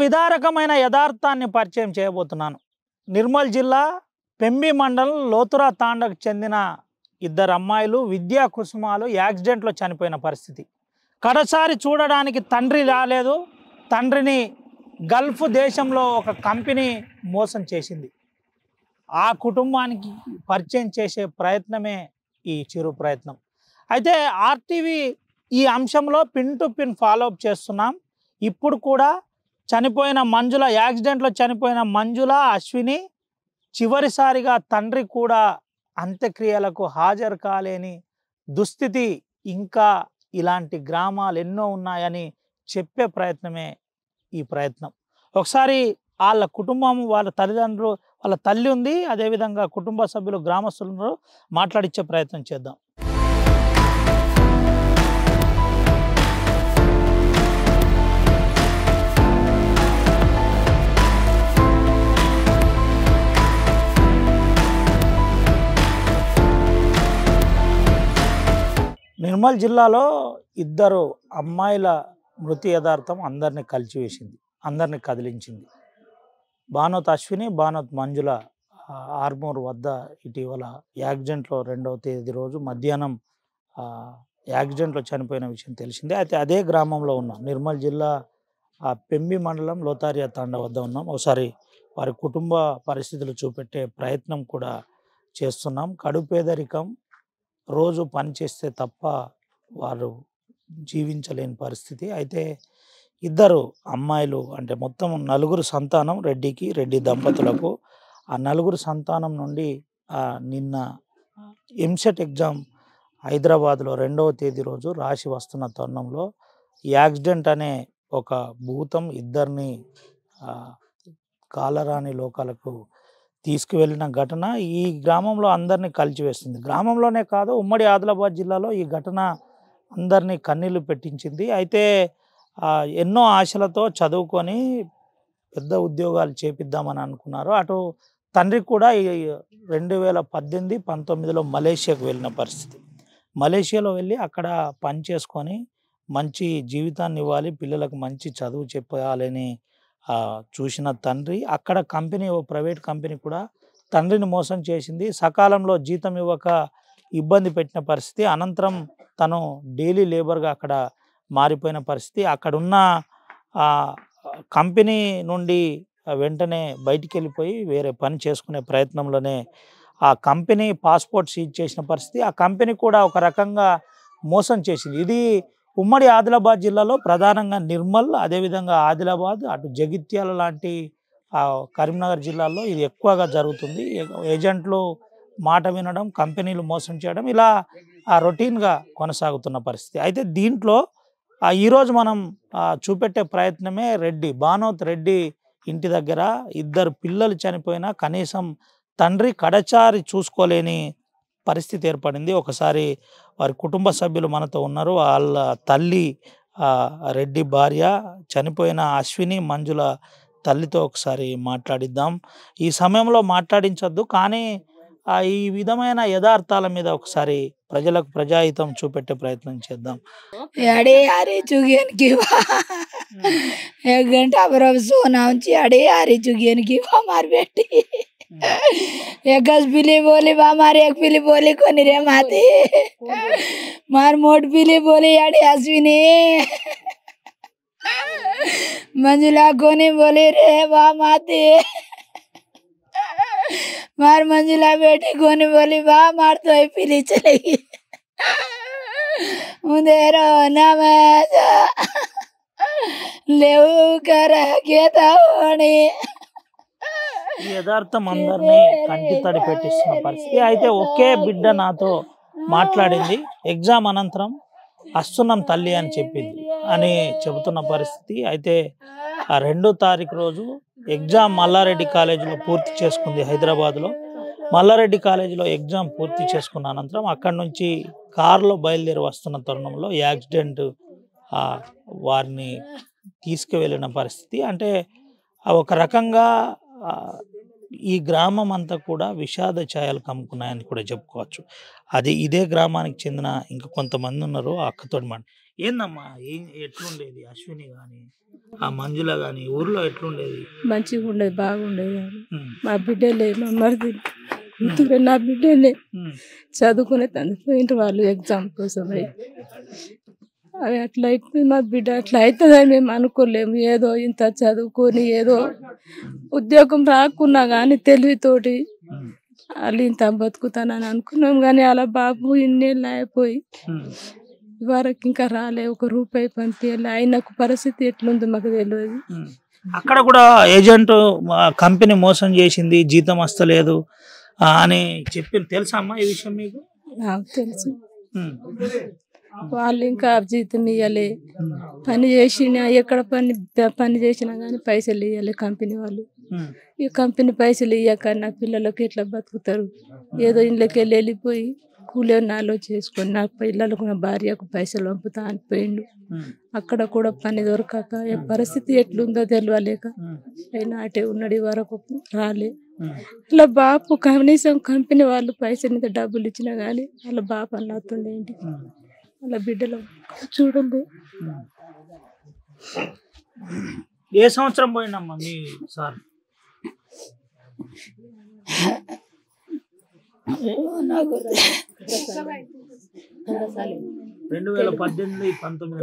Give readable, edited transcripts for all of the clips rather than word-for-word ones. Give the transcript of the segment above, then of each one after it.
విదారకమైన యథార్థాన్ని పరిచయం చేయబోతున్నాను. నిర్మల్ జిల్లా పెంబి మండలం లోతురా తాండకు చెందిన ఇద్దరు అమ్మాయిలు విద్యా కుసుమాలు యాక్సిడెంట్లో చనిపోయిన పరిస్థితి. కడసారి చూడడానికి తండ్రి రాలేదు. తండ్రిని గల్ఫ్ దేశంలో ఒక కంపెనీ మోసం చేసింది. ఆ కుటుంబానికి పరిచయం చేసే ప్రయత్నమే ఈ చిరు ప్రయత్నం. అయితే ఆర్టీవీ ఈ అంశంలో పిన్ టు పిన్ ఫాలోఅప్ చేస్తున్నాం. ఇప్పుడు కూడా చనిపోయిన మంజుల, యాక్సిడెంట్లో చనిపోయిన మంజుల, అశ్విని చివరిసారిగా తండ్రి కూడా అంత్యక్రియలకు హాజరు కాలేని దుస్థితి ఇంకా ఇలాంటి గ్రామాలు ఎన్నో ఉన్నాయని చెప్పే ప్రయత్నమే ఈ ప్రయత్నం. ఒకసారి వాళ్ళ కుటుంబం, వాళ్ళ తల్లిదండ్రులు, వాళ్ళ తల్లి ఉంది, అదేవిధంగా కుటుంబ సభ్యులు, గ్రామస్తులు మాట్లాడించే ప్రయత్నం చేద్దాం. నిర్మల్ జిల్లాలో ఇద్దరు అమ్మాయిల మృతి యథార్థం అందరినీ కలిచివేసింది, అందరినీ కదిలించింది. బానోత్ అశ్విని, బానోత్ మంజుల ఆర్మూర్ వద్ద ఇటీవల యాక్సిడెంట్లో 2వ తేదీ రోజు మధ్యాహ్నం యాక్సిడెంట్లో చనిపోయిన విషయం తెలిసిందే. అయితే అదే గ్రామంలో ఉన్నాం. నిర్మల్ జిల్లా పెంబి మండలం లోతారియా తాండా వద్ద ఉన్నాం. ఒకసారి వారి కుటుంబ పరిస్థితులు చూపెట్టే ప్రయత్నం కూడా చేస్తున్నాం. కడుపేదరికం, రోజు పని చేస్తే తప్ప వారు జీవించలేని పరిస్థితి. అయితే ఇద్దరు అమ్మాయిలు, అంటే మొత్తం 4 సంతానం రెడ్డి దంపతులకు. ఆ 4 సంతానం నుండి నిన్న ఎంసెట్ ఎగ్జామ్ హైదరాబాద్లో 2వ తేదీ రోజు రాసి వస్తున్న తరుణంలో యాక్సిడెంట్ అనే ఒక భూతం ఇద్దరిని కాలరాని లోకాలకు తీసుకువెళ్ళిన ఘటన ఈ గ్రామంలో అందరినీ కలిచివేస్తుంది. గ్రామంలోనే కాదు, ఉమ్మడి ఆదిలాబాద్ జిల్లాలో ఈ ఘటన అందరినీ కన్నీళ్లు పెట్టించింది. అయితే ఎన్నో ఆశలతో చదువుకొని పెద్ద ఉద్యోగాలు చేపిద్దామని అనుకున్నారు. అటు తండ్రి కూడా 2018, 19లో మలేషియాకు వెళ్ళిన పరిస్థితి. మలేషియాలో వెళ్ళి అక్కడ పని చేసుకొని మంచి జీవితాన్ని ఇవ్వాలి, పిల్లలకు మంచి చదువు చెప్పాలని చూసిన తండ్రి అక్కడ కంపెనీ, ఓ ప్రైవేట్ కంపెనీ కూడా తండ్రిని మోసం చేసింది. సకాలంలో జీతం ఇవ్వక ఇబ్బంది పెట్టిన పరిస్థితి. అనంతరం తను డైలీ లేబర్గా అక్కడ మారిపోయిన పరిస్థితి. అక్కడున్న కంపెనీ నుండి వెంటనే బయటికి వెళ్ళిపోయి వేరే పని చేసుకునే ప్రయత్నంలోనే ఆ కంపెనీ పాస్పోర్ట్ సీజ్ చేసిన పరిస్థితి. ఆ కంపెనీ కూడా ఒక రకంగా మోసం చేసింది. ఇది ఉమ్మడి ఆదిలాబాద్ జిల్లాలో ప్రధానంగా నిర్మల్, అదేవిధంగా ఆదిలాబాద్, అటు జగిత్యాల లాంటి కరీంనగర్ జిల్లాల్లో ఇది ఎక్కువగా జరుగుతుంది. ఏజెంట్లు మాట వినడం, కంపెనీలు మోసం చేయడం, ఇలా రొటీన్గా కొనసాగుతున్న పరిస్థితి. అయితే దీంట్లో ఈరోజు మనం చూపెట్టే ప్రయత్నమే బానోత్ రెడ్డి ఇంటి దగ్గర ఇద్దరు పిల్లలు చనిపోయినా కనీసం తండ్రి కడచారి చూసుకోలేని పరిస్థితి ఏర్పడింది. ఒకసారి వారి కుటుంబ సభ్యులు మనతో ఉన్నారు. వాళ్ళ తల్లి రెడ్డి భార్య, చనిపోయిన అశ్విని మంజుల తల్లితో ఒకసారి మాట్లాడిద్దాం. ఈ సమయంలో మాట్లాడించొద్దు, కానీ ఈ విధమైన యథార్థాల మీద ఒకసారి ప్రజలకు ప్రజాహితం చూపెట్టే ప్రయత్నం చేద్దాం. अरे यारे चुगियन की 1 घंटा बरफ सोना अड़े यारे चुगियन की मार बेटी एक पिली बोली मार, एक पिली बोली कोनी रे माते मार मोट पिली बोली अड़े अश्विनी मंजुला कोनी बोली रे बा माते मार मंजुला बेटी कोनी बोली बा मार तो पिली चलेगी उधेरो नमज लेవు కరగేతోని ఈ యథార్థం అందరినీ కంటి తడి పెట్టిస్తున్న పరిస్థితి. అయితే ఒకే బిడ్డ నాతో మాట్లాడింది, ఎగ్జామ్ అనంతరం వస్తున్నాం తల్లి అని చెప్పింది అని చెబుతున్న పరిస్థితి. అయితే 2వ తారీఖు రోజు ఎగ్జామ్ మల్లారెడ్డి కాలేజీలో పూర్తి చేసుకుంది. హైదరాబాద్లో మల్లారెడ్డి కాలేజీలో ఎగ్జామ్ పూర్తి చేసుకున్న అనంతరం అక్కడి నుంచి కారులో బయలుదేరి వస్తున్న తరుణంలో యాక్సిడెంట్ వారిని తీసుకువెళ్ళిన పరిస్థితి. అంటే ఒక రకంగా ఈ గ్రామం అంతా కూడా విషాద ఛాయలు కమ్ముకున్నాయని కూడా చెప్పుకోవచ్చు. ఇదే గ్రామానికి చెందిన ఇంకా కొంతమంది ఉన్నారు. అక్కతోటి ఏందమ్మా ఎట్లుండేది అశ్విని కానీ ఆ మంజుల కానీ ఊర్లో ఎట్లుండేది? మంచిగా ఉండేది, బాగుండేది. ఉమ్, మా బిడ్డలే, మా మరిది కూతురు, నా బిడ్డలే ఉమ్, చదువుకునే తండ్రి వాళ్ళు ఎగ్జామ్ కోసం పోయి. అవి అట్లా అయిపోయింది. మా బిడ్డ అట్లా అవుతుందని మేము అనుకోలేము. ఏదో ఇంత చదువుకొని ఏదో ఉద్యోగం రాకున్నా కానీ తెలివితోటి ఉమ్, వాళ్ళు ఇంత బతుకుతానని అనుకున్నాం. కానీ అలా బాబు ఇన్నేళ్ళు అయిపోయి ఉమ్, వరకు ఇంకా రాలే, ఒక రూపాయి పంపించాలి. ఆయనకు పరిస్థితి ఎట్లుందో మాకు తెలియదు. ఉమ్. అక్కడ కూడా ఏజెంట్ కంపెనీ మోసం చేసింది, జీతం వస్తలేదు అని చెప్పి తెలుసా అమ్మా ఈ విషయం మీకు? నాకు తెలుసు. ఉమ్, వాళ్ళు ఇంకా జీతం ఇవ్వలే, పని చేసినా ఎక్కడ పని చేసినా కానీ పైసలు ఇవ్వలే కంపెనీ వాళ్ళు. ఉమ్, ఈ కంపెనీ పైసలు ఇవ్వక నా పిల్లలకి ఎట్లా బతుకుతారు? ఏదో ఇంట్లోకి వెళ్ళిపోయి కూలే నాలో చేసుకొని నా పిల్లలకు, నా భార్యకు పైసలు పంపుతా అని పోయిండు. ఉమ్, అక్కడ కూడా పని దొరకక ఏ పరిస్థితి ఎట్లుందో తెలియలేక ఉమ్, అయినా అటే ఉన్నాడు, వరకు రాలే. ఉమ్. అలా బాపు కనీసం కంపెనీ వాళ్ళు పైసలు ఇంత డబ్బులు ఇచ్చినా కానీ వాళ్ళ బాపు అలా అవుతుంది ఏంటి? వాళ్ళ బిడ్డలు చూడండి. ఏ సంవత్సరం పోయినమ్మా మీ సార్? నాకు 2018, 19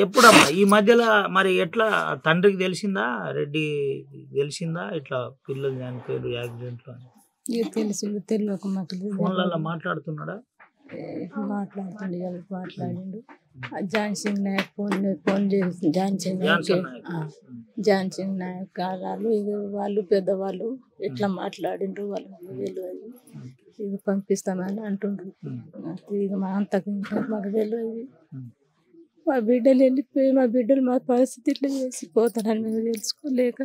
ఎప్పుడమ్మా ఈ మధ్యలో మరి ఎట్లా తండ్రికి తెలిసిందా, రెడ్డి తెలిసిందా ఇట్లా పిల్లలు చనిపోయారు యాక్సిడెంట్ లో? ఇక తెలిసిండు, తెలియక మాకు ఫోన్లలో మాట్లాడుతున్నాడా? మాట్లాడుతుండే, మాట్లాడిండు. జాన్ సింగ్ నాయక్ ఫోన్ చేసి జాన్ సింగ్ నాయక్ జాన్ సింగ్ నాయక్ వాళ్ళు ఇక వాళ్ళు పెద్దవాళ్ళు ఎట్లా మాట్లాడిండ్రు వాళ్ళకి తెలియదు. ఇక పంపిస్తామని అంటుండ్రు. ఇక మా అంతకు ఇంకా మాకు తెలియదు. మా బిడ్డలు వెళ్ళిపోయి మా బిడ్డలు మా పరిస్థితి ఇట్లా చేసిపోతారని మేము తెలుసుకోలేక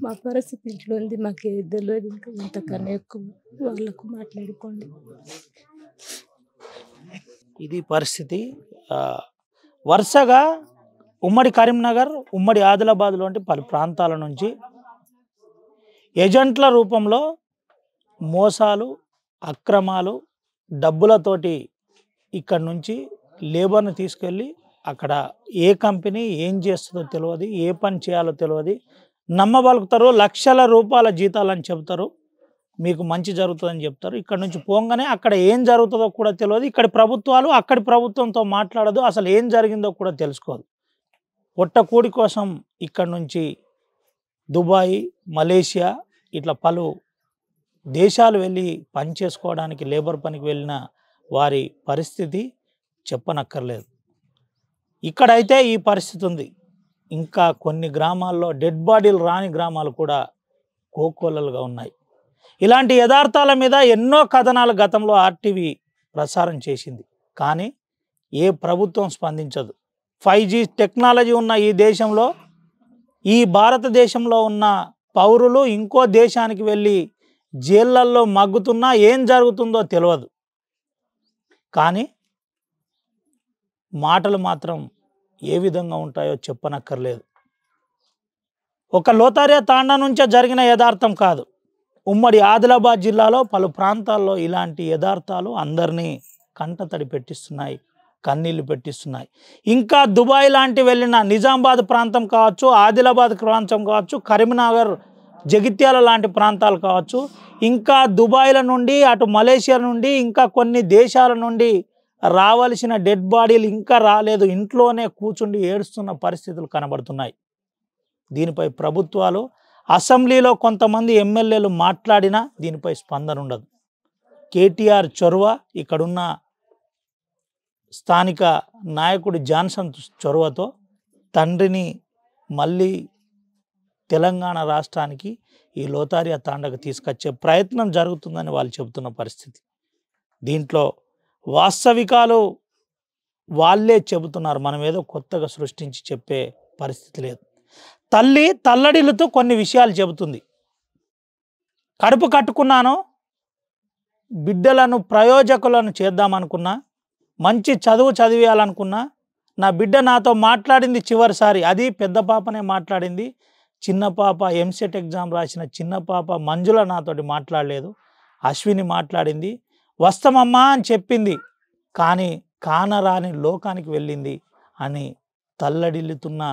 మా పరిస్థితి ఇట్లా ఉంది, మాకు ఏది తెలియదు. ఇంకా ఇంతకన్నా ఎక్కువ వాళ్ళకు మాట్లాడుకోండి. ఇది పరిస్థితి. వరుసగా ఉమ్మడి కరీంనగర్, ఉమ్మడి ఆదిలాబాద్ లాంటి పలు ప్రాంతాల నుంచి ఏజెంట్ల రూపంలో మోసాలు, అక్రమాలు, డబ్బులతోటి ఇక్కడ నుంచి లేబర్ని తీసుకెళ్ళి అక్కడ ఏ కంపెనీ ఏం చేస్తుందో తెలియదు, ఏ పని చేయాలో తెలియదు, నమ్మబలుకుతారు. లక్షల రూపాయల జీతాలని చెప్తారు, మీకు మంచి జరుగుతుందని చెప్తారు. ఇక్కడ నుంచి పోగానే అక్కడ ఏం జరుగుతుందో కూడా తెలియదు. ఇక్కడి ప్రభుత్వాలు అక్కడి ప్రభుత్వంతో మాట్లాడదు, అసలు ఏం జరిగిందో కూడా తెలుసుకోదు. పొట్టకూడి కోసం ఇక్కడ నుంచి దుబాయ్, మలేషియా ఇట్లా పలు దేశాలు వెళ్ళి పని చేసుకోవడానికి, లేబర్ పనికి వెళ్ళిన వారి పరిస్థితి చెప్పనక్కర్లేదు. ఇక్కడైతే ఈ పరిస్థితి ఉంది. ఇంకా కొన్ని గ్రామాల్లో డెడ్ బాడీలు రాని గ్రామాలు కూడా కోకోలలుగా ఉన్నాయి. ఇలాంటి యథార్థాల మీద ఎన్నో కథనాలు గతంలో ఆర్టీవీ ప్రసారం చేసింది, కానీ ఏ ప్రభుత్వం స్పందించదు. 5G టెక్నాలజీ ఉన్న ఈ దేశంలో, ఈ భారతదేశంలో ఉన్న పౌరులు ఇంకో దేశానికి వెళ్ళి జైళ్ళల్లో మగ్గుతున్నా ఏం జరుగుతుందో తెలియదు. కానీ మాటలు మాత్రం ఏ విధంగా ఉంటాయో చెప్పనక్కర్లేదు. ఒక లోతారియా తాండా నుంచే జరిగిన యథార్థం కాదు, ఉమ్మడి ఆదిలాబాద్ జిల్లాలో పలు ప్రాంతాల్లో ఇలాంటి యథార్థాలు అందరినీ కంటతడి పెట్టిస్తున్నాయి, కన్నీళ్లు పెట్టిస్తున్నాయి. ఇంకా దుబాయ్ లాంటి వెళ్ళిన నిజామాబాద్ ప్రాంతం కావచ్చు, ఆదిలాబాద్ ప్రాంతం కావచ్చు, కరీంనగర్, జగిత్యాల లాంటి ప్రాంతాలు కావచ్చు, ఇంకా దుబాయ్ల నుండి అటు మలేషియా నుండి ఇంకా కొన్ని దేశాల నుండి రావాల్సిన డెడ్ బాడీలు ఇంకా రాలేదు, ఇంట్లోనే కూర్చుండి ఏడుస్తున్న పరిస్థితులు కనబడుతున్నాయి. దీనిపై ప్రభుత్వాలు, అసెంబ్లీలో కొంతమంది ఎమ్మెల్యేలు మాట్లాడినా దీనిపై స్పందన ఉండదు. కేటీఆర్ చొరవ, ఇక్కడున్న స్థానిక నాయకుడు జాన్సన్ చొరవతో తండ్రిని మళ్ళీ తెలంగాణ రాష్ట్రానికి ఈ లోతారియా తాండకు తీసుకొచ్చే ప్రయత్నం జరుగుతుందని వాళ్ళు చెబుతున్న పరిస్థితి. దీంట్లో వాస్తవికాలు వాళ్ళే చెబుతున్నారు, మనం ఏదో కొత్తగా సృష్టించి చెప్పే పరిస్థితి లేదు. తల్లి తల్లడిల్లుతో కొన్ని విషయాలు చెబుతుంది. కడుపు కట్టుకున్నాను, బిడ్డలను ప్రయోజకులను చేద్దామనుకున్నా, మంచి చదువు చదివేయాలనుకున్నా, నా బిడ్డ నాతో మాట్లాడింది చివరిసారి, అది పెద్ద పాపనే మాట్లాడింది. చిన్న పాప ఎంసెట్ ఎగ్జామ్ రాసిన చిన్న పాప మంజుల నాతోటి మాట్లాడలేదు, అశ్విని మాట్లాడింది. వస్తామమ్మా అని చెప్పింది, కానీ కానరాని లోకానికి వెళ్ళింది అని తల్లడిల్లుతున్న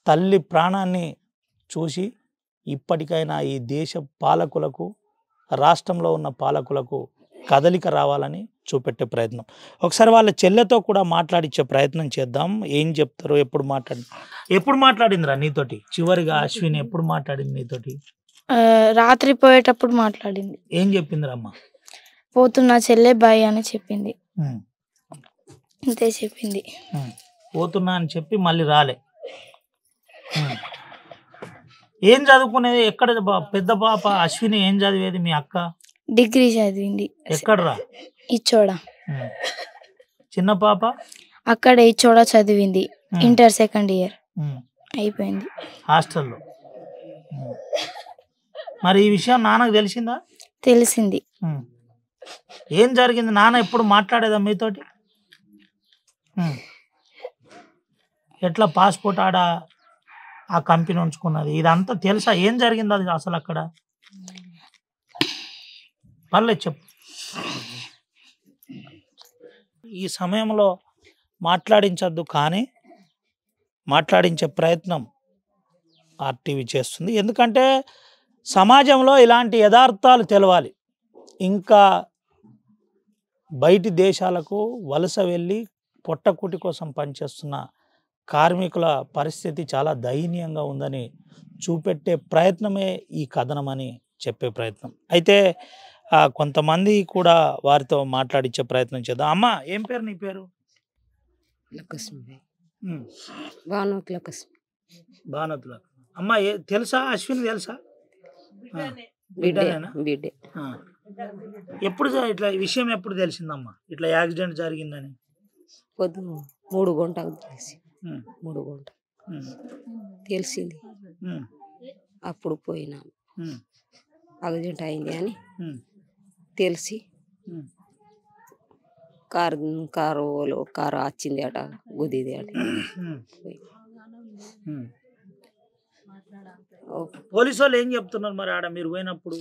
తల్లి ప్రాణాన్ని చూసి ఇప్పటికైనా ఈ దేశ పాలకులకు, రాష్ట్రంలో ఉన్న పాలకులకు కదలిక రావాలని చూపెట్టే ప్రయత్నం. ఒకసారి వాళ్ళ చెల్లెతో కూడా మాట్లాడించే ప్రయత్నం చేద్దాం. ఏం చెప్తారు? ఎప్పుడు మాట్లాడిందిరా నీతోటి చివరిగా? అశ్విని ఎప్పుడు మాట్లాడింది నీతోటి? రాత్రి పోయేటప్పుడు మాట్లాడింది. ఏం చెప్పిందిరా అమ్మ? పోతున్నా చెల్లె బాయ్ అని చెప్పింది. అంతే చెప్పింది. పోతున్నా అని చెప్పి మళ్ళీ రాలే. ఏం చదువుకునేది? ఎక్కడ పెద్ద పాప అశ్విని ఏం చదివేది? మీ అక్క డిగ్రీ చదివింది. ఎక్కడరా? ఇచ్చోడ. చిన్న పాప అక్కడే ఇచ్చోడ చదివింది. ఇంటర్ సెకండ్ ఇయర్ అయిపోయింది హాస్టల్లో. మరి ఈ విషయం నాన్నకు తెలిసిందా? తెలిసింది. ఏం జరిగింది? నాన్న ఎప్పుడు మాట్లాడేదా మీతోటి? ఎట్లా పాస్పోర్ట్ ఆడ ఆ కంపెనీ ఉంచుకున్నది ఇదంతా తెలుసా? ఏం జరిగింది అది అసలు అక్కడ? పర్లేదు చెప్పు. ఈ సమయంలో మాట్లాడించద్దు, కానీ మాట్లాడించే ప్రయత్నం ఆర్టీవీ చేస్తుంది. ఎందుకంటే సమాజంలో ఇలాంటి యథార్థాలు తెలవాలి. ఇంకా బయటి దేశాలకు వలస వెళ్ళి పొట్టకూటి కోసం పనిచేస్తున్న కార్మికుల పరిస్థితి చాలా దయనీయంగా ఉందని చూపెట్టే ప్రయత్నమే ఈ కథనం అని చెప్పే ప్రయత్నం. అయితే కొంతమంది కూడా వారితో మాట్లాడించే ప్రయత్నం చేద్దాం. అమ్మ, ఏం పేరు నీ పేరు? భానుతుల. అమ్మ, తెలుసా అశ్విని? తెలుసా? బిడ్డే. ఎప్పుడు ఇట్లా విషయం ఎప్పుడు తెలిసిందమ్మా ఇట్లా యాక్సిడెంట్ జరిగిందని? పొద్దు 3 గంటలకు తెలిసి 3 గంటలు తెలిసింది. అప్పుడు పోయినా యాక్సిడెంట్ అయింది అని తెలిసి కారు వచ్చింది అట, గుద్దిది అట. పోలీసు వాళ్ళు ఏం చెప్తున్నారు మరి ఆడ మీరు పోయినప్పుడు?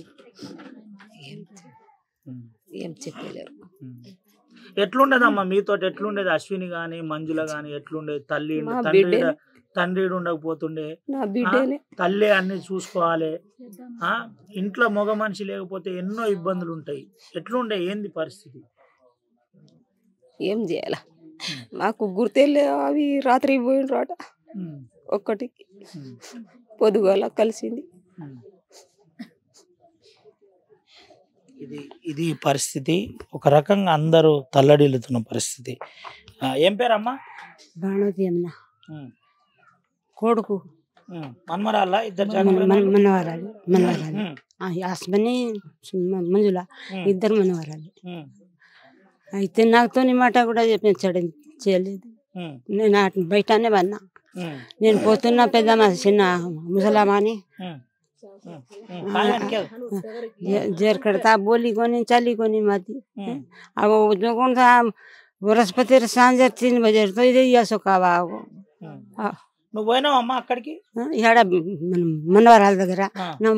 ఏం చెప్పలేరు. ఎట్లుండేదమ్మా మీతో? ఎట్లుండేది అశ్విని గాని మంజుల గాని? ఎట్లుండేది? తండ్రి ఉండకపోతుండే, తల్లి అన్ని చూసుకోవాలి. ఇంట్లో మగ మనిషి లేకపోతే ఎన్నో ఇబ్బందులు ఉంటాయి. ఎట్లుండే? ఏంది పరిస్థితి? ఏం చేయాల మాకు గుర్తెళ్ళే. అవి రాత్రి పోయిన రాట ఒక్కటికి పొద్దుగాల కలిసింది. ఇది పరిస్థితి. ఒక రకంగా అందరూ తల్లడిల్లుతున్న పరిస్థితి. ఏం పేరమ్మా? భానుతి అమ్మ. కొడుకు మన్మరాళ్ళ? ఇద్దరు మనవరాలు. హస్బెండ్ మంజుల, ఇద్దరు మనవరాలు. అయితే నాతో మాట కూడా చెప్పించాడు, చేయలేదు. నేను బయటనే పన్నా. నేను పోతున్నా పెద్దమ్మ చిన్న ముసలామా అని जेर करता बोली कोनी चली कोनी माती अब जो कौन सा बृहस्पति सांझ 3 बजे तो इधर या सोकावा నువ్వు పోయినావా అమ్మ అక్కడికి? ఇక్కడ మనవరాల దగ్గర నా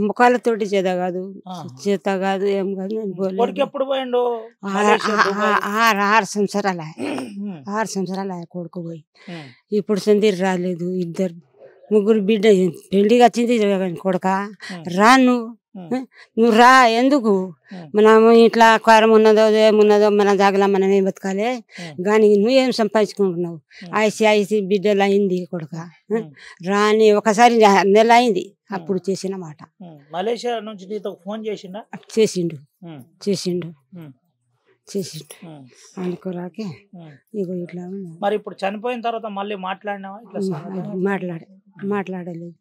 మొక్కలతోటి చేత కాదు ఏం కాదు. నేను పోలేదు. ఎప్పుడు పోయిండు? 6 సంవత్సరాలు 6 సంవత్సరాలు కొడుకు పోయి. ఇప్పుడు సందీర్ రాలేదు. ఇద్దరు ముగ్గురు బిడ్డ పెళ్లికి వచ్చింది కొడుక. రా నువ్వు రా. ఎందుకు? మనం ఇట్లా కారం ఉన్నదో ఏమున్నదో మన జాగలా మనం ఏం బతకాలి కానీ నువ్వేం సంపాదించుకుంటున్నావు? ఐసి బిడ్డలు అయింది కొడుక. రాని ఒకసారి నెల అయింది అప్పుడు చేసిన మాట. మలేషియా నుంచి నీతో ఫోన్ చేసిండు అనుకోరాకే ఇగో ఇట్లా. మరి ఇప్పుడు చనిపోయిన తర్వాత మళ్ళీ మాట్లాడినావా? మాట్లాడలేదు.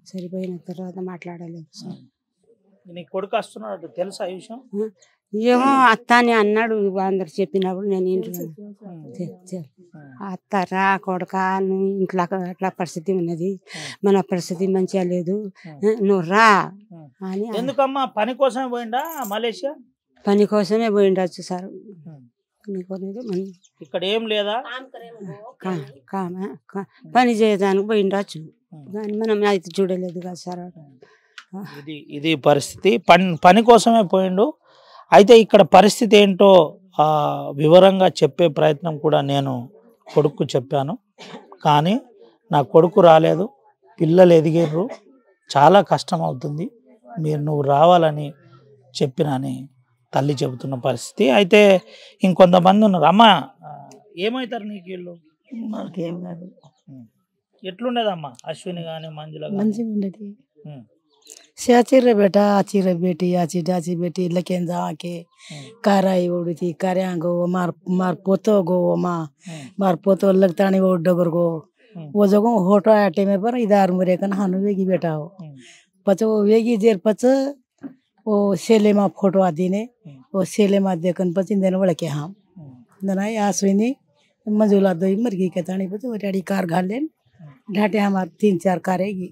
సరిపోయిన తర్వాత మాట్లాడలేదు. నీ కొడుకు వస్తున్నాడు తెలుసా ఈ విషయం? ఏమో అత్త అని అన్నాడు. అందరు చెప్పినప్పుడు నేను ఇంట్లో అత్త రా కొడుక, నువ్వు ఇంట్లో అట్లా పరిస్థితి ఉన్నది, మన పరిస్థితి మంచిగా లేదు, నువ్వు రా అని. ఎందుకమ్మా? పని కోసమే పోయిండా మలేషియా? పని కోసమే పోయిండొచ్చు సార్. ఇక్కడ ఏం లేదా? పని చేయడానికి పోయిండొచ్చు కానీ మనం అయితే చూడలేదు కదా సార్. ఇది పరిస్థితి. పని కోసమే పోయిండు. అయితే ఇక్కడ పరిస్థితి ఏంటో వివరంగా చెప్పే ప్రయత్నం కూడా నేను కొడుకు చెప్పాను. కానీ నా కొడుకు రాలేదు, పిల్లలు ఎదిగారు, చాలా కష్టం అవుతుంది, నువ్వు రావాలని చెప్పినని తల్లి చెబుతున్న పరిస్థితి. అయితే ఇంకొంతమంది ఉన్నారు. అమ్మ ఏమవుతారు నీకు వీళ్ళు? మాకేం కాదు, ఎట్లుండేదమ్మా అశ్విని కానీ మంజుల కానీ? మంచిగా ఉండేది. चाची रे बेटा आची रे बेटी आची डाची बेटी लेकिन जाके काराई उड़ी थी कार्या गो मार पोतो गो मार पोतो लगता नहीं वो डगर गो वो जगह होटो आटे में पर इधर मुरे कन हानु वेगी बेटा हो पच वो वेगी जेर पच वो सेले मा फोटो आदि ने वो सेले मा देखन पच इंदन वड़ के हम ननाई आसुनी मंजुला दो मरगी के तानी पच वो डाडी कार घालेन ढाटे हमार 3-4 कारेगी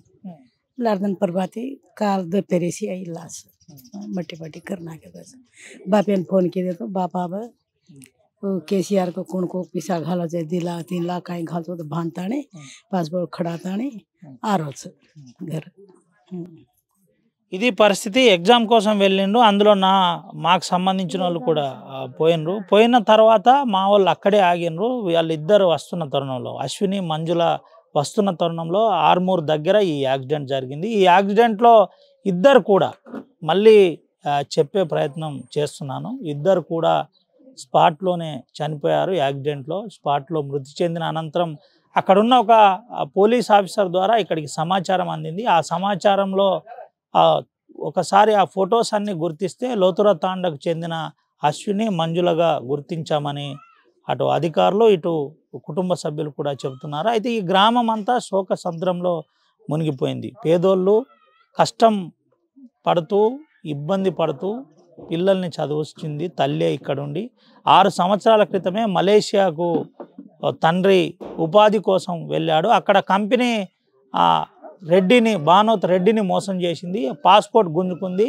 लार्दन परबाती काल दो पेरेसी आई लाश मट्टी पट्टी करना के बस बापे ने फोन किए तो बापा अब वो केसीआर को कौन को पैसा घालो जाए 2 लाख 3 लाख कहीं घालतो तो भानताने पासपोर्ट खड़ाताने आरोच घर ఇది పరిస్థితి. ఎగ్జామ్ కోసం వెళ్ళిండు. అందులో మాకు సంబంధించిన వాళ్ళు కూడా పోయినరు. పోయిన తర్వాత మా వాళ్ళు అక్కడే ఆగినరు. వాళ్ళిద్దరు వస్తున్న తరుణంలో, అశ్విని మంజుల వస్తున్న తరుణంలో ఆర్మూర్ దగ్గర ఈ యాక్సిడెంట్ జరిగింది. ఈ యాక్సిడెంట్లో ఇద్దరు కూడా మళ్ళీ చెప్పే ప్రయత్నం చేస్తున్నాను. ఇద్దరు కూడా స్పాట్లోనే చనిపోయారు. యాక్సిడెంట్లో స్పాట్లో మృతి చెందిన అనంతరం అక్కడున్న ఒక పోలీస్ ఆఫీసర్ ద్వారా ఇక్కడికి సమాచారం అందింది. ఆ సమాచారంలో ఒకసారి ఆ ఫొటోస్ అన్ని గుర్తిస్తే లోతుర తాండకు చెందిన అశ్విని మంజులగా గుర్తించామని అటు అధికారులు ఇటు కుటుంబ సభ్యులు కూడా చెబుతున్నారు. అయితే ఈ గ్రామం అంతా శోక సముద్రంలో మునిగిపోయింది. పేదోళ్ళు కష్టం పడుతూ ఇబ్బంది పడుతూ పిల్లల్ని చదివించింది తల్లి ఇక్కడుండి. 6 సంవత్సరాల క్రితమే మలేషియాకు తండ్రి ఉపాధి కోసం వెళ్ళాడు. అక్కడ కంపెనీ బానోత్ రెడ్డిని మోసం చేసింది, పాస్పోర్ట్ గుంజుకుంది,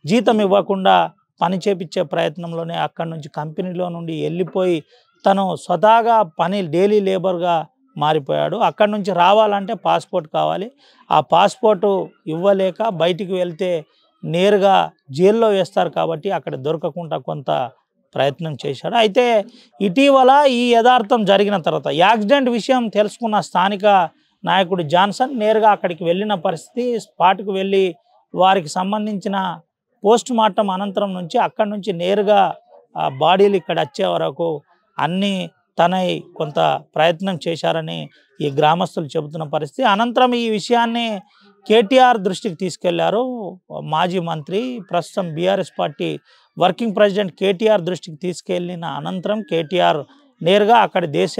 జీతం ఇవ్వకుండా పని చేపించే ప్రయత్నంలోనే అక్కడి నుంచి కంపెనీలో నుండి వెళ్ళిపోయి తను స్వతహాగా డైలీ లేబర్గా మారిపోయాడు. అక్కడి నుంచి రావాలంటే పాస్పోర్ట్ కావాలి. ఆ పాస్పోర్టు ఇవ్వలేక బయటికి వెళ్తే నేరుగా జైల్లో వేస్తారు కాబట్టి అక్కడ దొరకకుండా కొంత ప్రయత్నం చేశాడు. అయితే ఇటీవల ఈ యథార్థం జరిగిన తర్వాత యాక్సిడెంట్ విషయం తెలుసుకున్న స్థానిక నాయకుడు జాన్సన్ నేరుగా అక్కడికి వెళ్ళిన పరిస్థితి. స్పాట్కు వెళ్ళి వారికి సంబంధించిన పోస్ట్ మార్టం అనంతరం నుంచి అక్కడి నుంచి నేరుగా బాడీలు ఇక్కడ వచ్చే వరకు అన్నీ తనై కొంత ప్రయత్నం చేశారని ఈ గ్రామస్తులు చెబుతున్న పరిస్థితి. అనంతరం ఈ విషయాన్ని కేటీఆర్ దృష్టికి తీసుకెళ్లారు మాజీ మంత్రి, ప్రస్తుతం BRS party working president KTR దృష్టికి తీసుకెళ్లిన అనంతరం కేటీఆర్ నేరుగా అక్కడ దేశ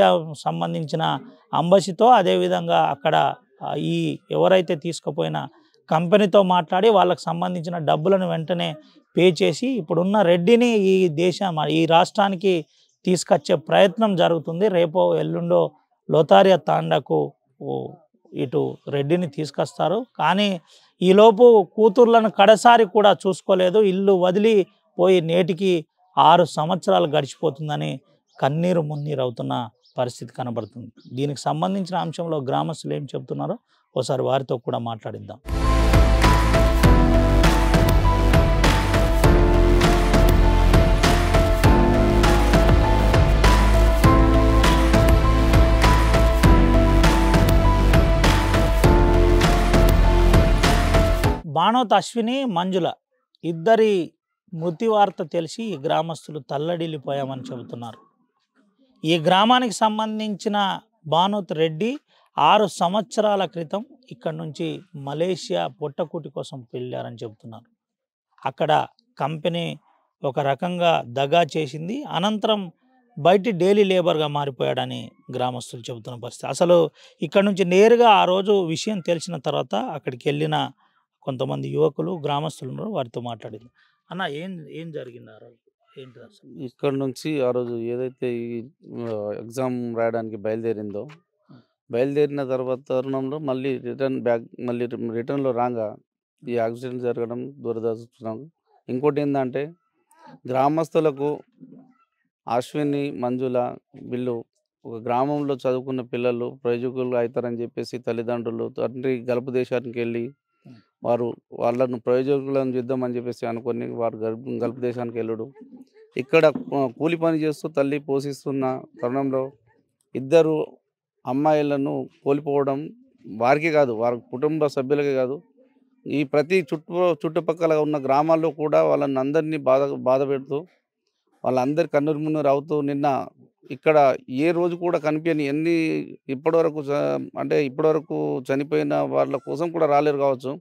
సంబంధించిన అంబసీతో అదేవిధంగా అక్కడ ఈ ఎవరైతే తీసుకుపోయిన కంపెనీతో మాట్లాడి వాళ్ళకు సంబంధించిన డబ్బులను వెంటనే పే చేసి ఇప్పుడున్న రెడ్డిని ఈ రాష్ట్రానికి తీసుకొచ్చే ప్రయత్నం జరుగుతుంది. రేపో ఎల్లుండో లోతారియా తాండాకు ఇటు రెడ్డిని తీసుకొస్తారు. కానీ ఈలోపు కూతుర్లను కడసారి కూడా చూసుకోలేదు. ఇల్లు వదిలిపోయి నేటికి 6 సంవత్సరాలు గడిచిపోతుందని కన్నీరు మున్నీరు అవుతున్న పరిస్థితి కనబడుతుంది. దీనికి సంబంధించిన అంశంలో గ్రామస్తులు ఏం చెబుతున్నారో ఒకసారి వారితో కూడా మాట్లాడిద్దాం. బానోత్ అశ్విని మంజుల ఇద్దరి మృతి వార్త తెలిసి ఈ గ్రామస్తులు తల్లడిల్లిపోయామని చెబుతున్నారు. ఈ గ్రామానికి సంబంధించిన బానోత్ రెడ్డి 6 సంవత్సరాల క్రితం ఇక్కడ నుంచి మలేషియా పొట్టకూటి కోసం వెళ్ళారని చెబుతున్నారు. అక్కడ కంపెనీ ఒక రకంగా దగా చేసింది. అనంతరం బయటి డైలీ లేబర్గా మారిపోయాడని గ్రామస్తులు చెబుతున్న పరిస్థితి. అసలు ఇక్కడ నుంచి నేరుగా ఆ రోజు విషయం తెలిసిన తర్వాత అక్కడికి వెళ్ళిన కొంతమంది యువకులు గ్రామస్తులు ఉన్నారు, వారితో మాట్లాడింది. అన్న ఏం జరిగింది ఆ రోజు? ఏంటి అసలు? ఇక్కడ నుంచి ఆ రోజు ఏదైతే ఈ ఎగ్జామ్ రాయడానికి బయలుదేరిన తర్వాత తరుణంలో మళ్ళీ రిటర్న్లో రాగా ఈ యాక్సిడెంట్ జరగడం దురదృష్టం. ఇంకోటి ఏంటంటే గ్రామస్తులకు అశ్విని మంజుల వీళ్ళు ఒక గ్రామంలో చదువుకున్న పిల్లలు ప్రయోజకులు అవుతారని చెప్పేసి తల్లిదండ్రులు తండ్రి గల్ఫ్ దేశానికి వెళ్ళి వాళ్ళను ప్రయోజకులను చేద్దామని చెప్పేసి అనుకొని వారు గల్ఫ్ దేశానికి వెళ్ళడు. ఇక్కడ కూలి పని చేస్తూ తల్లి పోషిస్తున్న తరుణంలో ఇద్దరు అమ్మాయిలను కోల్పోవడం వారికి కాదు, వారి కుటుంబ సభ్యులకే కాదు, ఈ ప్రతి చుట్టుపక్కల ఉన్న గ్రామాల్లో కూడా వాళ్ళని అందరినీ బాధ పెడుతూ వాళ్ళందరి కన్నురు మున్నూరు అవుతూ నిన్న ఇక్కడ ఏ రోజు కూడా కనిపించని ఇప్పటివరకు అంటే ఇప్పటివరకు చనిపోయిన వాళ్ళ కోసం కూడా రాలేరు కావచ్చు.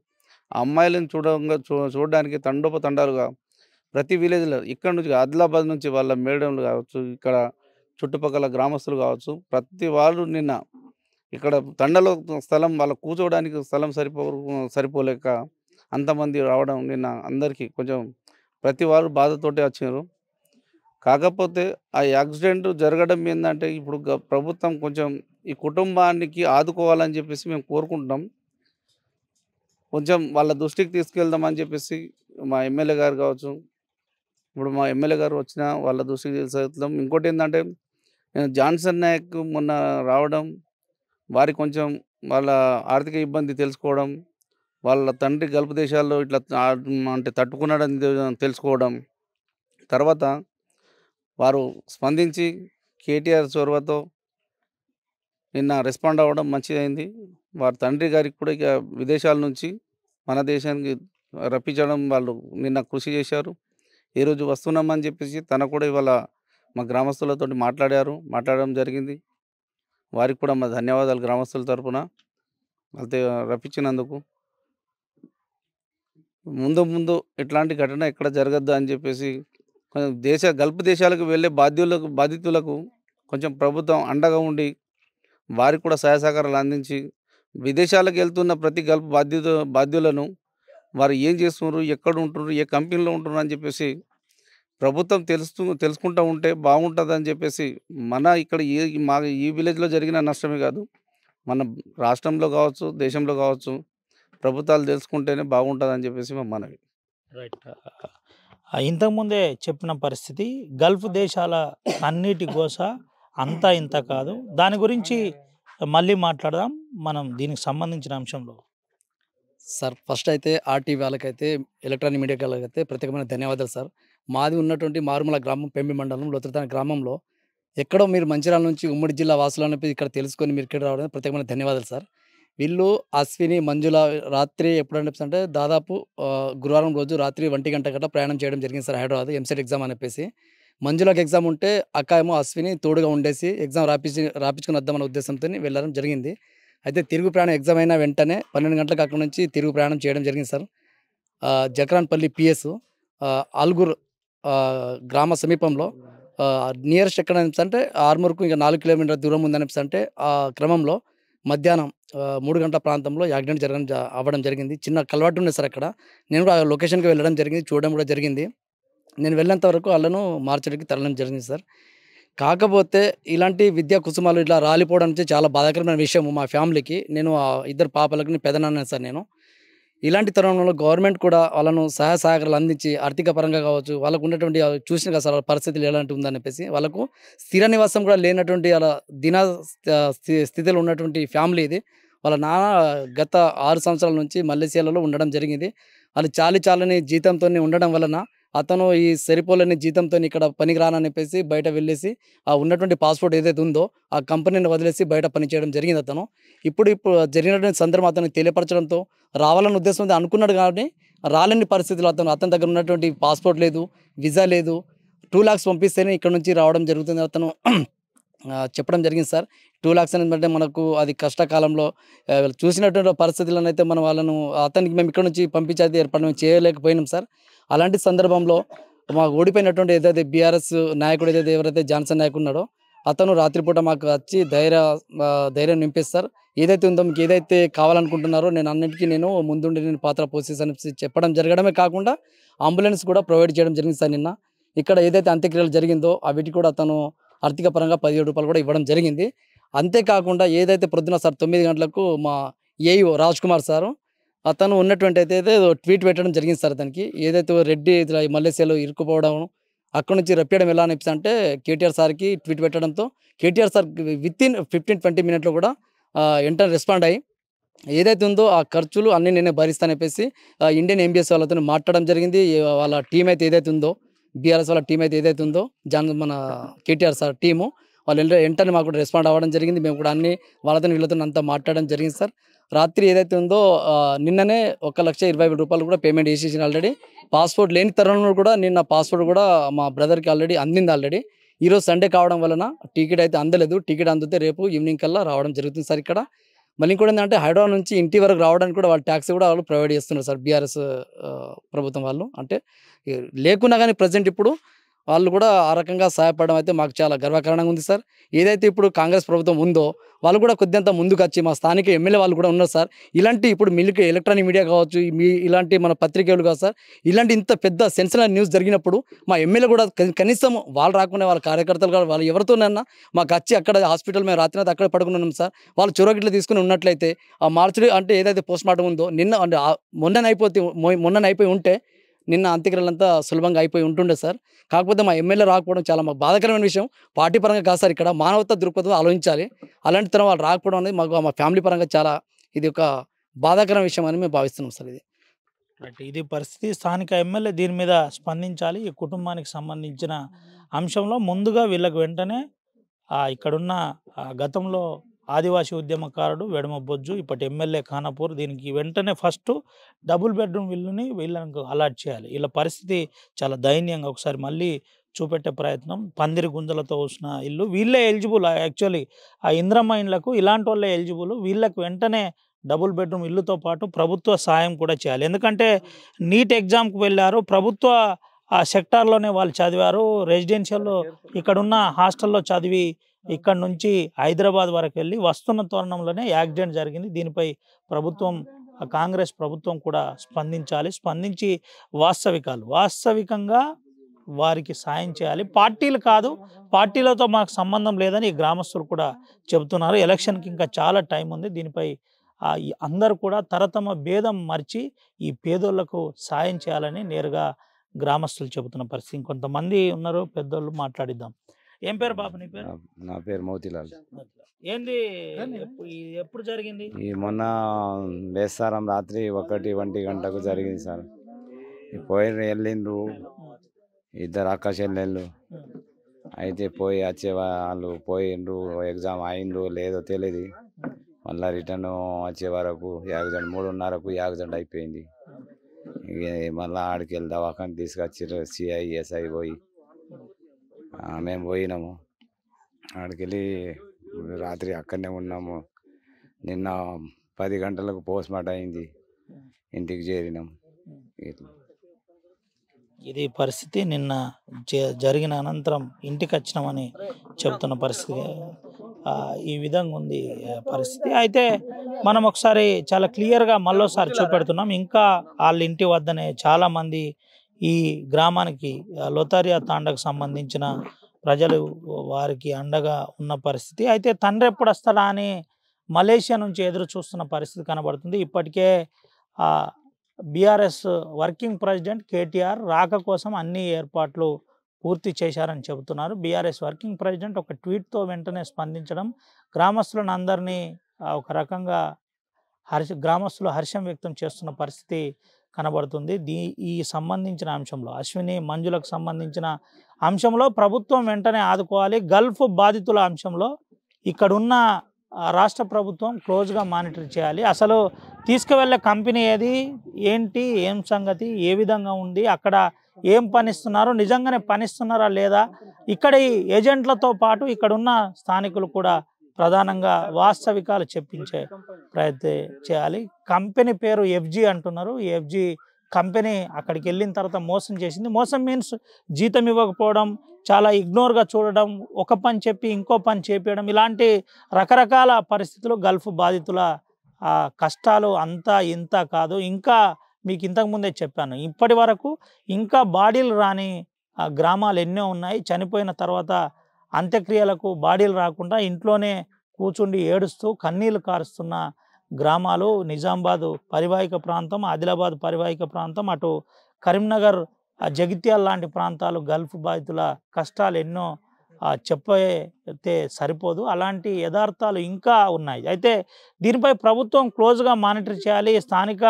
ఆ అమ్మాయిలను చూడడానికి తండోపతండాలుగా ప్రతి విలేజ్లో ఇక్కడ నుంచి ఆదిలాబాద్ నుంచి వాళ్ళ మేడలు కావచ్చు, ఇక్కడ చుట్టుపక్కల గ్రామస్తులు కావచ్చు, ప్రతి వాళ్ళు నిన్న ఇక్కడ తండలో స్థలం వాళ్ళ కూర్చోవడానికి స్థలం సరిపోలేక అంతమంది రావడం నిన్న అందరికీ కొంచెం ప్రతి వాళ్ళు బాధతోటి వచ్చారు. కాకపోతే ఆ యాక్సిడెంట్ జరగడం ఏంటంటే ఇప్పుడు ప్రభుత్వం కొంచెం ఈ కుటుంబానికి ఆదుకోవాలని చెప్పేసి మేము కోరుకుంటున్నాం. కొంచెం వాళ్ళ దృష్టికి తీసుకెళ్దామని చెప్పేసి మా ఎమ్మెల్యే గారు కావచ్చు, ఇప్పుడు మా ఎమ్మెల్యే గారు వచ్చిన వాళ్ళ దృష్టికి తీసుకెళ్తాం. ఇంకోటి ఏంటంటే జాన్సన్ నాయక్ మొన్న రావడం, వారి కొంచెం వాళ్ళ ఆర్థిక ఇబ్బంది తెలుసుకోవడం, వాళ్ళ తండ్రి గల్ఫ్ దేశాల్లో ఇట్లా అంటే తట్టుకున్నాడని తెలుసుకోవడం, తర్వాత వారు స్పందించి కేటీఆర్ చొరవతో నిన్న రెస్పాండ్ అవ్వడం మంచిదైంది. వారి తండ్రి గారికి కూడా ఇక విదేశాల నుంచి మన దేశానికి రప్పించడం వాళ్ళు నిన్న కృషి చేశారు. ఈరోజు వస్తున్నామని చెప్పేసి తన కూడా ఇవాళ మా గ్రామస్తులతో మాట్లాడడం జరిగింది. వారికి కూడా మా ధన్యవాదాలు గ్రామస్తుల తరఫున వాళ్ళతో రప్పించినందుకు. ముందు ఇట్లాంటి ఘటన ఎక్కడ జరగద్దు అని చెప్పేసి గల్ఫ్ దేశాలకు వెళ్ళే బాధితులకు కొంచెం ప్రభుత్వం అండగా ఉండి వారికి కూడా సహాయ సహకారాలు అందించి విదేశాలకు వెళ్తున్న ప్రతి గల్ఫ్ బాధ్యులను వారు ఏం చేస్తున్నారు, ఎక్కడ ఉంటున్నారు, ఏ కంపెనీలో ఉంటున్నారు అని చెప్పేసి ప్రభుత్వం తెలుసుకుంటూ ఉంటే బాగుంటుందని చెప్పేసి మన ఇక్కడ ఈ విలేజ్లో జరిగిన నష్టమే కాదు, మన రాష్ట్రంలో కావచ్చు, దేశంలో కావచ్చు, ప్రభుత్వాలు తెలుసుకుంటేనే బాగుంటుందని చెప్పేసి మా మనవి. రైట్. ఇంతకుముందే చెప్పిన పరిస్థితి గల్ఫ్ దేశాల అన్నిటి గోస అంతా ఇంత కాదు. దాని గురించి మళ్ళీ మాట్లాడదాం మనం దీనికి సంబంధించిన అంశంలో. సార్ ఫస్ట్ అయితే ఆర్టీవీ వాళ్ళకైతే ఎలక్ట్రానిక్ మీడియా వాళ్ళకైతే ప్రత్యేకమైన ధన్యవాదాలు సార్. మాది ఉన్నటువంటి మారుమల గ్రామం పెంబి మండలం లోతురతాన గ్రామంలో ఎక్కడో మీరు మంచిర్యాల నుంచి ఉమ్మడి జిల్లా వాసులు ఇక్కడ తెలుసుకొని మీరు ఇక్కడ రావడం ప్రత్యేకమైన ధన్యవాదాలు సార్. వీళ్ళు అశ్విని మంజుల రాత్రి ఎప్పుడంటే దాదాపు గురువారం రోజు రాత్రి 1 గంట గట్ట ప్రయాణం చేయడం జరిగింది సార్ హైదరాబాద్ ఎంసెట్ ఎగ్జామ్ అని చెప్పేసి. మంజులకు ఎగ్జామ్ ఉంటే అక్క ఏమో అశ్విని తోడుగా ఉండేసి ఎగ్జామ్ రాపించుకుని వద్దామనే ఉద్దేశంతో వెళ్ళడం జరిగింది. అయితే తిరుగు ప్రయాణం ఎగ్జామ్ అయిన వెంటనే 12 గంటలకు అక్కడ నుంచి తిరుగు ప్రయాణం చేయడం జరిగింది సార్. జక్రాన్పల్లి పిఎస్ ఆల్గూర్ గ్రామ సమీపంలో నియరెస్ట్ ఎక్కడ అంటే ఆర్మూర్కు ఇంకా 4 కిలోమీటర్ల దూరం ఉందని అంటే ఆ క్రమంలో మధ్యాహ్నం 3 గంటల ప్రాంతంలో యాక్సిడెంట్ అవ్వడం జరిగింది. చిన్న కలవాటు ఉంది సార్ అక్కడ. నేను కూడా ఆ లొకేషన్కి వెళ్ళడం జరిగింది, చూడడం కూడా జరిగింది. నేను వెళ్ళేంత వరకు వాళ్ళను మార్చడానికి తరలడం జరిగింది సార్. కాకపోతే ఇలాంటి విద్యా కుసుమాలు ఇట్లా రాలిపోవడం నుంచి చాలా బాధాకరమైన విషయం మా ఫ్యామిలీకి. నేను 2 పాపలకు పెదనాన్న సార్. నేను ఇలాంటి తరుణంలో గవర్నమెంట్ కూడా వాళ్ళను సహాయ సహకారాలు అందించి ఆర్థిక పరంగా కావచ్చు, వాళ్ళకు ఉన్నటువంటి చూసిన కదా సార్ పరిస్థితులు ఎలాంటి ఉందని చెప్పేసి, వాళ్ళకు స్థిర నివాసం కూడా లేనటువంటి వాళ్ళ స్థితిలో ఉన్నటువంటి ఫ్యామిలీ ఇది. వాళ్ళ నాన్న గత 6 సంవత్సరాల నుంచి మలేసియాలో ఉండడం జరిగింది. వాళ్ళు చాలని జీతంతో ఉండడం వలన అతను ఈ సరిపోలేని జీతంతో ఇక్కడ పనికి రానని చెప్పేసి బయట వెళ్ళేసి ఆ ఉన్నటువంటి పాస్పోర్ట్ ఏదైతే ఉందో ఆ కంపెనీని వదిలేసి బయట పని చేయడం జరిగింది అతను. ఇప్పుడు జరిగినటువంటి సందర్భం అతను తెలియపరచడంతో రావాలని ఉద్దేశంతో అనుకున్నాడు, కానీ రాలేని పరిస్థితులు అతని దగ్గర ఉన్నటువంటి పాస్పోర్ట్ లేదు, వీసా లేదు, 2 lakhs పంపిస్తేనే ఇక్కడ నుంచి రావడం జరుగుతుంది అతను చెప్పడం జరిగింది సార్. 2 lakhs అంటే మనకు అది కష్టకాలంలో చూసినటువంటి పరిస్థితులను అయితే మనం వాళ్ళను అతనికి మేము ఇక్కడ నుంచి పంపించేది ఏర్పాటు చేయలేకపోయినాం సార్. అలాంటి సందర్భంలో మాకు ఓడిపోయినటువంటి ఏదైతే బీఆర్ఎస్ నాయకుడు ఎవరైతే జాన్సన్ నాయక్ ఉన్నాడో అతను రాత్రిపూట మాకు వచ్చి ధైర్యం నింపేస్తారు. ఏదైతే ఉందో మీకు ఏదైతే కావాలనుకుంటున్నారో నేను అన్నింటికీ ముందుండి పాత్ర పోషిస్తాను చెప్పడం జరగడమే కాకుండా అంబులెన్స్ కూడా ప్రొవైడ్ చేయడం జరిగింది సార్. నిన్న ఇక్కడ ఏదైతే అంత్యక్రియలు జరిగిందో వీటికి కూడా అతను ఆర్థిక పరంగా 17 రూపాయలు కూడా ఇవ్వడం జరిగింది. అంతేకాకుండా ఏదైతే ప్రొద్దున సార్ 9 గంటలకు మా ఏఈఓ రాజ్ కుమార్ సారు అతను ఉన్నటువంటి అయితే ట్వీట్ పెట్టడం జరిగింది సార్. అతనికి ఏదైతే రెడ్డి మలేసియాలో ఇరుక్కుపోవడం అక్కడ నుంచి రప్పించడం ఎలా అనిపిస్తుంది అంటే కేటీఆర్ సార్కి ట్వీట్ పెట్టడంతో కేటీఆర్ సార్ వితిన్ 15-20 minutes కూడా వెంటనే రెస్పాండ్ అయ్యి ఏదైతే ఉందో ఆ ఖర్చులు అన్నీ నేనే భరిస్తాను చెప్పేసి ఇండియన్ ఎంబీఎస్ వాళ్ళతో మాట్లాడడం జరిగింది. వాళ్ళ టీం అయితే ఏదైతే ఉందో బీఆర్ఎస్ వాళ్ళ టీం అయితే ఏదైతే ఉందో మన కేటీఆర్ సార్ టీము వాళ్ళు వెంటనే మాకు కూడా రెస్పాండ్ అవ్వడం జరిగింది. మేము కూడా అన్ని వాళ్ళతో వీళ్ళతో అంతా మాట్లాడడం జరిగింది సార్. రాత్రి ఏదైతే ఉందో నిన్ననే 1,20,000 రూపాయలు కూడా పేమెంట్ చేసేసిన ఆల్రెడీ. పాస్పోర్ట్ లేని తరుణంలో కూడా నిన్న పాస్పోర్ట్ కూడా మా బ్రదర్కి ఆల్రెడీ అందింది. ఆల్రెడీ ఈరోజు సండే కావడం వలన టికెట్ అయితే అందలేదు. టికెట్ అందితే రేపు ఈవినింగ్ కల్లా రావడం జరుగుతుంది సార్. ఇక్కడ మళ్ళీ ఇంకోటి ఏంటంటే హైదరాబాద్ నుంచి ఇంటి వరకు రావడానికి కూడా వాళ్ళు ట్యాక్సీ కూడా వాళ్ళు ప్రొవైడ్ చేస్తున్నారు సార్ బీఆర్ఎస్ ప్రభుత్వం వాళ్ళు. అంటే లేకున్నా కానీ ప్రజెంట్ ఇప్పుడు వాళ్ళు కూడా ఆ రకంగా సహాయపడడం అయితే మాకు చాలా గర్వకారణంగా ఉంది సార్. ఏదైతే ఇప్పుడు కాంగ్రెస్ ప్రభుత్వం ఉందో వాళ్ళు కూడా కొద్దింత ముందుకు వచ్చి మా స్థానిక ఎమ్మెల్యే వాళ్ళు కూడా ఉన్నారు సార్. ఇలాంటి ఇప్పుడు మిల్క్ ఎలక్ట్రానిక్ మీడియా కావచ్చు, ఇలాంటి మన పత్రికలు కాదు సార్, ఇలాంటి ఇంత పెద్ద సెన్సిటివ్ న్యూస్ జరిగినప్పుడు మా ఎమ్మెల్యే కూడా కనీసం వాళ్ళు రాకుండా వాళ్ళ కార్యకర్తలు కూడా వాళ్ళు ఎవరితోనన్నా మాకు వచ్చి అక్కడ హాస్పిటల్ మేము రాత్రి అక్కడ పడుకున్నాం సార్. వాళ్ళు చొరగిట్లు తీసుకుని ఉన్నట్లయితే ఆ మార్చి అంటే ఏదైతే పోస్ట్ మార్టం ఉందో నిన్న అంటే మొన్న అయిపోయి ఉంటే నిన్న అంత్యక్రియలంతా సులభంగా అయిపోయి ఉంటుండే సార్. కాకపోతే మా ఎమ్మెల్యే రాకపోవడం చాలా మాకు బాధాకరమైన విషయం. పార్టీ పరంగా కాదు సార్, ఇక్కడ మానవతా దృక్పథం ఆలోచించాలి. అలాంటి తరం వాళ్ళు రాకపోవడం అనేది మాకు మా ఫ్యామిలీ పరంగా చాలా ఇది ఒక బాధాకరమైన విషయం అని మేము భావిస్తున్నాం సార్. ఇది పరిస్థితి. స్థానిక ఎమ్మెల్యే దీని మీద స్పందించాలి. ఈ కుటుంబానికి సంబంధించిన అంశంలో ముందుగా వీళ్ళకి వెంటనే ఇక్కడున్న గతంలో ఆదివాసీ ఉద్యమకారుడు వెడమ బొజ్జు, ఇప్పటి ఎమ్మెల్యే ఖానాపూర్, దీనికి వెంటనే ఫస్ట్ డబుల్ బెడ్రూమ్ ఇల్లుని వీళ్ళకు అలాట్ చేయాలి. వీళ్ళ పరిస్థితి చాలా దయనీయంగా ఒకసారి మళ్ళీ చూపెట్టే ప్రయత్నం. పందిరి గుంజలతో వచ్చిన ఇల్లు, వీళ్ళే ఎలిజిబుల్. యాక్చువల్లీ ఆ ఇంద్రమ్మ ఇండ్లకు ఇలాంటి వాళ్ళే ఎలిజిబుల్. వీళ్ళకి వెంటనే డబుల్ బెడ్రూమ్ ఇల్లుతో పాటు ప్రభుత్వ సాయం కూడా చేయాలి. ఎందుకంటే నీట్ ఎగ్జామ్కి వెళ్ళారు, ప్రభుత్వ సెక్టార్లోనే వాళ్ళు చదివారు. రెసిడెన్షియల్లో ఇక్కడున్న హాస్టల్లో చదివి ఇక్కడ నుంచి హైదరాబాద్ వరకు వెళ్ళి వస్తున్న తరుణంలోనే యాక్సిడెంట్ జరిగింది. దీనిపై ప్రభుత్వం, కాంగ్రెస్ ప్రభుత్వం కూడా స్పందించాలి. స్పందించి వాస్తవికంగా వారికి సాయం చేయాలి. పార్టీలు కాదు, పార్టీలతో మాకు సంబంధం లేదని ఈ గ్రామస్తులు కూడా చెబుతున్నారు. ఎలక్షన్కి ఇంకా చాలా టైం ఉంది. దీనిపై అందరూ కూడా తరతమ భేదం మర్చి ఈ పేదోళ్లకు సాయం చేయాలని నేరుగా గ్రామస్తులు చెబుతున్న పరిస్థితి. ఇంకొంతమంది ఉన్నారు, పెద్దోళ్ళు, మాట్లాడిద్దాం. ఏం పేరు బాబు నీ పేరు? నా పేరు మోతీలాల్. ఏంది ఎప్పుడు జరిగింది? ఈ మొన్న బేస్తారం రాత్రి 1 గంటకు జరిగింది సార్. వెళ్ళిండ్రు ఇద్దరు అక్క చెల్లెళ్ళు. అయితే పోయి వచ్చే వాళ్ళు పోయిండ్రు, ఎగ్జామ్ అయిండ్రు లేదో తెలియదు. మళ్ళీ రిటర్న్ వచ్చే వరకు యాక్సిడెంట్ 3:30కు యాక్సిడెంట్ అయిపోయింది. మళ్ళీ ఆడికి వెళ్ళి దవాఖాన తీసుకొచ్చారు. సిఐ ఎస్ఐ పోయి మేము పోయినాము. ఆడికెళ్ళి రాత్రి అక్కడనే ఉన్నాము. నిన్న 10 గంటలకు పోస్ట్ మార్టం అయింది, ఇంటికి చేరినాం. ఇది పరిస్థితి. నిన్న జరిగిన అనంతరం ఇంటికి వచ్చినామని చెప్తున్న పరిస్థితి. ఈ విధంగా ఉంది పరిస్థితి. అయితే మనం ఒకసారి చాలా క్లియర్గా మళ్ళోసారి చూపెడుతున్నాం. ఇంకా వాళ్ళ ఇంటి వద్దనే చాలామంది ఈ గ్రామానికి లోతారియా తాండకు సంబంధించిన ప్రజలు వారికి అండగా ఉన్న పరిస్థితి. అయితే తండ్రి ఎప్పుడు వస్తాడా అని మలేషియా నుంచి ఎదురు చూస్తున్న పరిస్థితి కనబడుతుంది. ఇప్పటికే బీఆర్ఎస్ వర్కింగ్ ప్రెసిడెంట్ కేటీఆర్ రాక కోసం అన్ని ఏర్పాట్లు పూర్తి చేశారని చెబుతున్నారు. బీఆర్ఎస్ వర్కింగ్ ప్రెసిడెంట్ ఒక ట్వీట్తో వెంటనే స్పందించడం గ్రామస్తులను అందరినీ ఒక రకంగా గ్రామస్తులు హర్షం వ్యక్తం చేస్తున్న పరిస్థితి కనబడుతుంది. ఈ సంబంధించిన అంశంలో అశ్విని మంజులకు సంబంధించిన అంశంలో ప్రభుత్వం వెంటనే ఆదుకోవాలి. గల్ఫ్ బాధితుల అంశంలో ఇక్కడున్న రాష్ట్ర ప్రభుత్వం క్లోజ్గా మానిటర్ చేయాలి. అసలు తీసుకువెళ్ళే కంపెనీ ఏది, ఏంటి, ఏం సంగతి, ఏ విధంగా ఉంది, అక్కడ ఏం పనిస్తున్నారు, నిజంగానే పనిస్తున్నారా లేదా, ఇక్కడి ఏజెంట్లతో పాటు ఇక్కడున్న స్థానికులు కూడా ప్రధానంగా వాస్తవికాలు చెప్పించే ప్రయత్నం చేయాలి. కంపెనీ పేరు ఎఫ్జీ అంటున్నారు. ఎఫ్జీ కంపెనీ అక్కడికి వెళ్ళిన తర్వాత మోసం చేసింది. మోసం మీన్స్ జీతం ఇవ్వకపోవడం, చాలా ఇగ్నోర్గా చూడడం, ఒక పని చెప్పి ఇంకో పని చేపించడం, ఇలాంటి రకరకాల పరిస్థితులు. గల్ఫ్ బాధితుల కష్టాలు అంతా ఇంత కాదు. ఇంకా మీకు ఇంతకుముందే చెప్పాను, ఇప్పటి వరకు ఇంకా బాడీలు రాని గ్రామాలు ఎన్నో ఉన్నాయి. చనిపోయిన తర్వాత అంత్యక్రియలకు బాడీలు రాకుండా ఇంట్లోనే కూర్చుండి ఏడుస్తూ కన్నీళ్లు కారుస్తున్న గ్రామాలు నిజామాబాద్ పరివాహిక ప్రాంతం, ఆదిలాబాద్ పరివాహిక ప్రాంతం, అటు కరీంనగర్, జగిత్యాల లాంటి ప్రాంతాలు. గల్ఫ్ బాధితుల కష్టాలు ఎన్నో చెప్పైతే సరిపోదు. అలాంటి యథార్థాలు ఇంకా ఉన్నాయి. అయితే దీనిపై ప్రభుత్వం క్లోజ్గా మానిటర్ చేయాలి. స్థానిక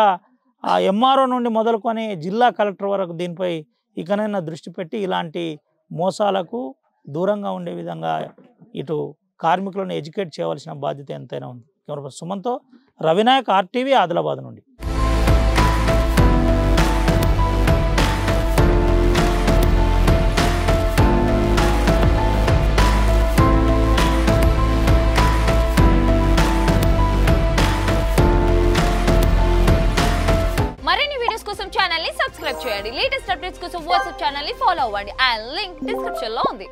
ఎంఆర్ఓ నుండి మొదలుకొని జిల్లా కలెక్టర్ వరకు దీనిపై ఇకనైనా దృష్టి పెట్టి ఇలాంటి మోసాలకు దూరంగా ఉండే విధంగా ఇటు కార్మికులను ఎడ్యుకేట్ చేయవలసిన బాధ్యత ఎంతైనా ఉంది. కెమెరా సుమన్తో రవినాయక్, RTV, ఆదిలాబాద్ నుండి. మరిన్ని వీడియోస్ కోసం ఛానల్ ని సబ్స్క్రైబ్ చేయండి. లేటెస్ట్ అప్డేట్స్ కోసం వాట్సాప్ ఛానల్ ని ఫాలో అవ్వండి. ఆ లింక్ డిస్క్రిప్షన్ లో ఉంది.